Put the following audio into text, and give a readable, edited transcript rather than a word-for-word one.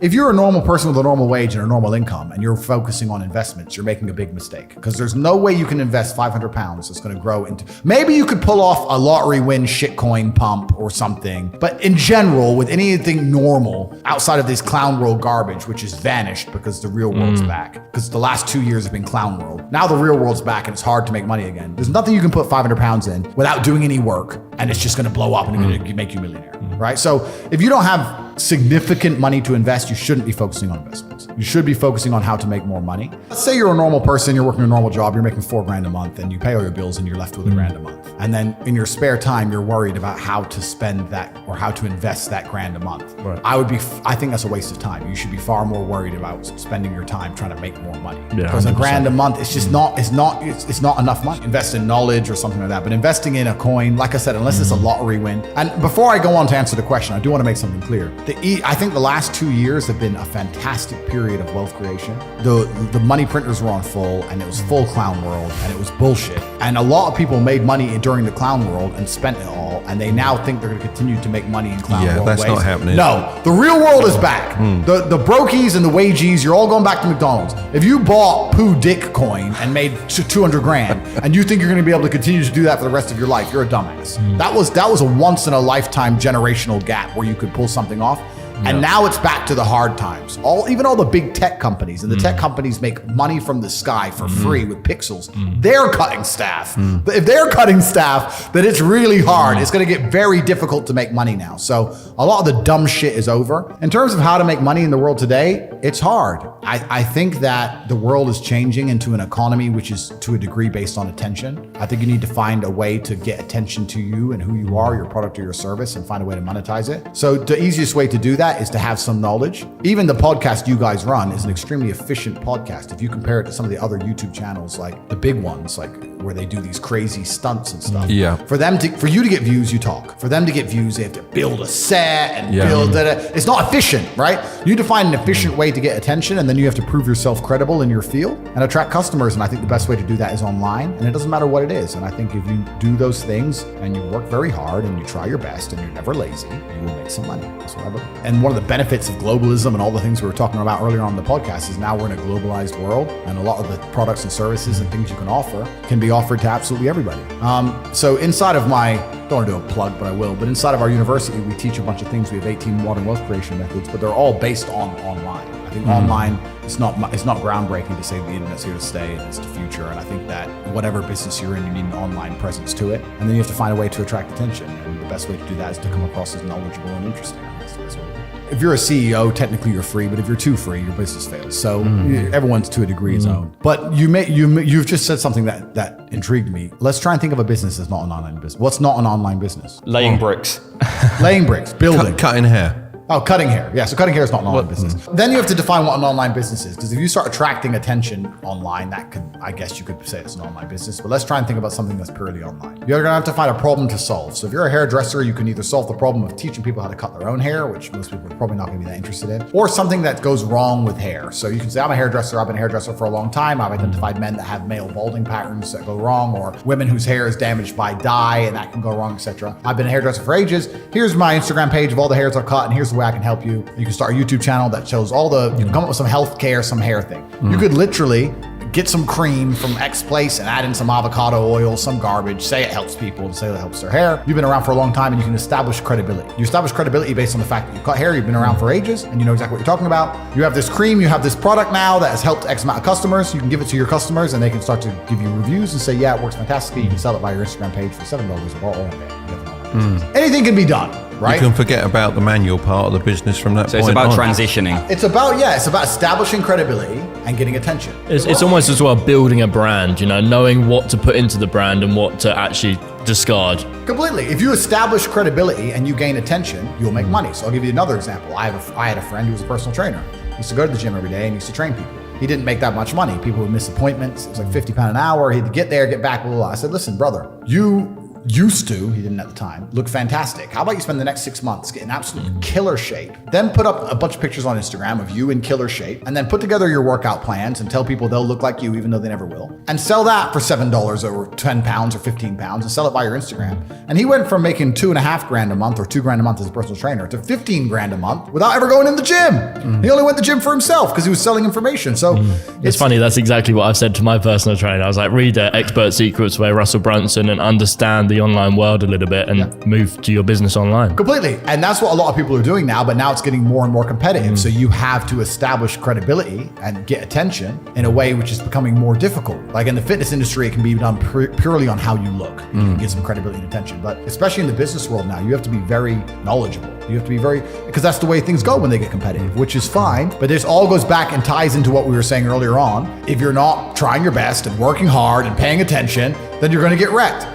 If you're a normal person with a normal wage and a normal income and you're focusing on investments, you're making a big mistake, because there's no way you can invest 500 pounds that's going to grow into, maybe you could pull off a lottery win shitcoin pump or something. But in general, with anything normal outside of this clown world garbage, which has vanished because the real world's back, because the last 2 years have been clown world. Now the real world's back and it's hard to make money again. There's nothing you can put 500 pounds in without doing any work, and it's just going to blow up and it's going to make you a millionaire, right? So if you don't have significant money to invest, you shouldn't be focusing on investments. You should be focusing on how to make more money. Let's say you're a normal person, you're working a normal job, you're making $4,000 a month, and you pay all your bills and you're left with $1,000 a month. And then in your spare time, you're worried about how to spend that or how to invest that $1,000 a month. Right. I think that's a waste of time. You should be far more worried about spending your time trying to make more money. Yeah, because 100%. $1,000 a month, it's just not enough money. Invest in knowledge or something like that. But investing in a coin, like I said, unless it's a lottery win. And before I go on to answer the question, I do want to make something clear. I think the last 2 years have been a fantastic period of wealth creation. The money printers were on full, and it was full clown world, and it was bullshit. And a lot of people made money during the clown world and spent it all, and they now think they're going to continue to make money in clown world that's ways. not happening. No, the real world is back. The brokies and the wagies, you're all going back to McDonald's. If you bought Pooh Dick coin and made 200 grand, and you think you're going to be able to continue to do that for the rest of your life, you're a dumbass. That was a once in a lifetime generational gap where you could pull something off. And now it's back to the hard times. Even all the big tech companies, and the tech companies make money from the sky for free with pixels. They're cutting staff. But if they're cutting staff, then it's really hard. It's going to get very difficult to make money now. So a lot of the dumb shit is over. In terms of how to make money in the world today, it's hard. I think that the world is changing into an economy which is to a degree based on attention. I think you need to find a way to get attention to you and who you are, your product or your service, and find a way to monetize it. So the easiest way to do that is to have some knowledge. Even the podcast you guys run is an extremely efficient podcast. If you compare it to some of the other YouTube channels, like the big ones, like where they do these crazy stunts and stuff. Yeah. For you to get views, you talk. For them to get views, they have to build a set and build that. It's not efficient, right? You need to find an efficient way to get attention, and then you have to prove yourself credible in your field and attract customers. And I think the best way to do that is online, and it doesn't matter what it is. And I think if you do those things and you work very hard and you try your best and you're never lazy, you will make some money. That's what I believe. And one of the benefits of globalism and all the things we were talking about earlier on the podcast is now we're in a globalized world, and a lot of the products and services and things you can offer can be offered to absolutely everybody. So inside of my, don't want to do a plug, but I will, but inside of our university, we teach a bunch of things. We have 18 modern wealth creation methods, but they're all based on online. I think online, it's not groundbreaking to say the internet's here to stay and it's the future. And I think that whatever business you're in, you need an online presence to it. And then you have to find a way to attract attention. And the best way to do that is to come across as knowledgeable and interesting. If you're a CEO, technically you're free, but if you're too free, your business fails. So everyone's to a degree is owned. But you've just said something that intrigued me. Let's try and think of a business that's not an online business. What's not an online business? Laying bricks. Laying bricks, building. Cutting hair. Oh, cutting hair. Yeah, so cutting hair is not an online business. Then you have to define what an online business is, because if you start attracting attention online, I guess you could say it's an online business. But let's try and think about something that's purely online. You're gonna have to find a problem to solve. So if you're a hairdresser, you can either solve the problem of teaching people how to cut their own hair, which most people are probably not gonna be that interested in, or something that goes wrong with hair. So you can say, I'm a hairdresser, I've been a hairdresser for a long time. I've identified men that have male balding patterns that go wrong, or women whose hair is damaged by dye and that can go wrong, etc. I've been a hairdresser for ages. Here's my Instagram page of all the hairs I've cut, and here's the way I can help you. You can start a YouTube channel that shows all the, you can come up with some healthcare, some hair thing. You could literally get some cream from X place and add in some avocado oil, some garbage, say it helps people and say it helps their hair. You've been around for a long time and you can establish credibility. You establish credibility based on the fact that you cut hair, you've been around for ages and you know exactly what you're talking about. You have this cream, you have this product now that has helped X amount of customers. You can give it to your customers and they can start to give you reviews and say, yeah, it works fantastically. You can sell it by your Instagram page for $7 or all day. Anything can be done. Right? You can forget about the manual part of the business from that point on. So it's about transitioning. It's about establishing credibility and getting attention. It's almost as well building a brand, knowing what to put into the brand and what to actually discard. Completely. If you establish credibility and you gain attention, you'll make money. So I'll give you another example. I had a friend who was a personal trainer. He used to go to the gym every day and used to train people. He didn't make that much money. People would miss appointments. It was like £50 an hour. He had to get there, get back, blah, blah, blah. I said, listen, brother, you used to, he didn't at the time, look fantastic. How about you spend the next 6 months getting absolute killer shape, then put up a bunch of pictures on Instagram of you in killer shape, and then put together your workout plans and tell people they'll look like you even though they never will, and sell that for $7 or 10 pounds or 15 pounds and sell it by your Instagram. And he went from making $2.5 grand a month or $2 grand a month as a personal trainer to 15 grand a month without ever going in the gym. He only went to the gym for himself because he was selling information. So it's funny. That's exactly what I've said to my personal trainer. I was like, read Expert Secrets by Russell Brunson and understand the online world a little bit and move to your business online. Completely. And that's what a lot of people are doing now, but now it's getting more and more competitive. So you have to establish credibility and get attention in a way which is becoming more difficult. Like in the fitness industry, it can be done purely on how you look. You can get some credibility and attention. But especially in the business world now, you have to be very knowledgeable. You have to be because that's the way things go when they get competitive, which is fine. But this all goes back and ties into what we were saying earlier on. If you're not trying your best and working hard and paying attention, then you're going to get wrecked.